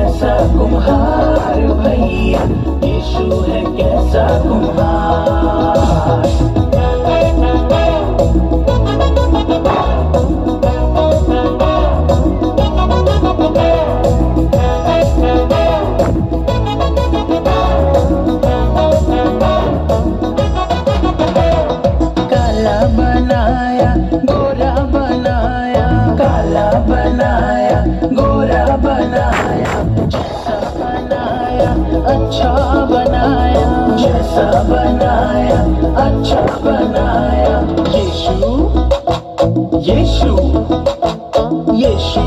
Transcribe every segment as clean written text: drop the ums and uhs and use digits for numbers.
कैसा कुम्हार भैया, यीशु है कैसा कुम्हार। काला बनाया गोरा बनाया, काला बनाया गोरा बनाया, जैसा बनाया अच्छा बनाया, जैसा बनाया अच्छा बनाया। यीशु यीशु यीशु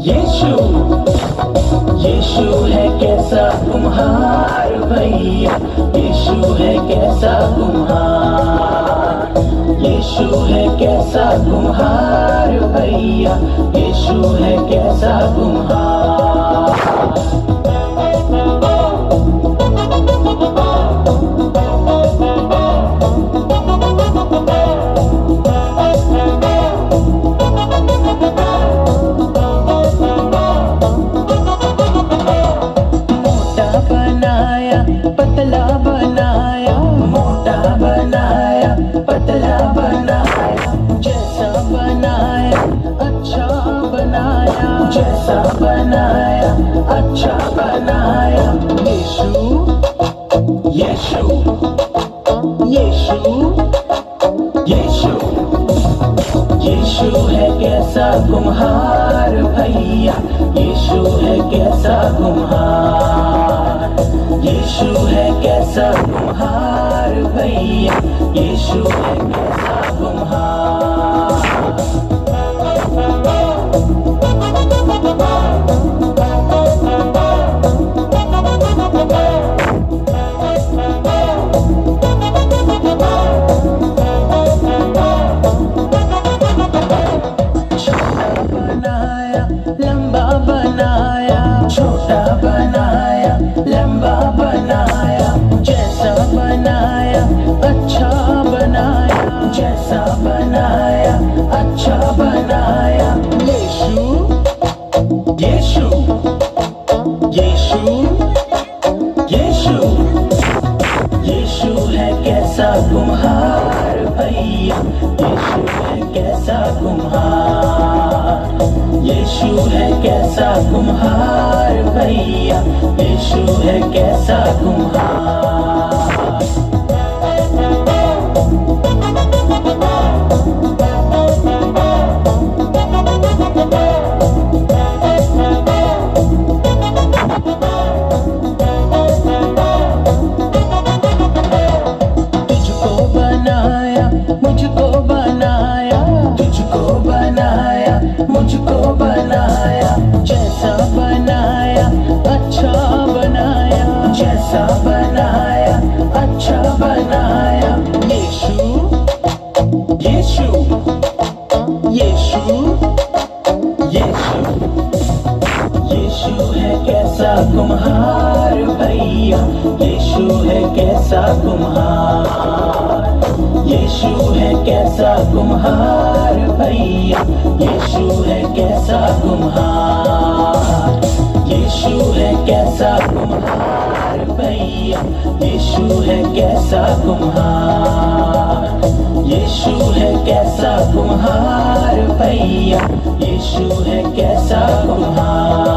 यीशु यीशु है कैसा कुम्हार भैया, यीशु है कैसा कुम्हार। यीशु है कैसा कुम्हार भैया, यीशु है कैसा कुम्हार। पतला बनाया, मोटा बनाया, पतला बनाया, जैसा बनाया अच्छा बनाया, जैसा बनाया अच्छा बनाया। यीशु यीशु यीशु यीशु यीशु है कैसा कुम्हार भैया, यीशु है कैसा कुम्हार। यीशु है कैसा कुम्हार भैया, यीशु है कैसा कुम्हार। छोटा बनाया लंबा बनाया, छोटा बनाया लंबा बनाया, जैसा बनाया अच्छा बनाया, जैसा बनाया अच्छा बनाया। यीशु यीशु यीशु यीशु यीशु है कैसा कुम्हार भैया, यीशु है कैसा कुम्हार। यीशु है कैसा कुम्हार भैया, यीशु है कैसा कुम्हार। तुझको बनाया मुझको बनाया, तुझको बनाया मुझको बनाया, जैसा बनाया अच्छा बनाया, जैसा बनाया अच्छा बनाया। यीशु यीशु यीशु यीशु यीशु है कैसा कुम्हार भैया, यीशु है कैसा कुम्हार। यीशु है कैसा कुम्हार भैया, यीशु है कैसा कुम्हार। यीशु है कैसा कुम्हार भैया, यीशु है कैसा कुम्हार। यीशु है कैसा कुम्हार भैया, यीशु है कैसा कुम्हार।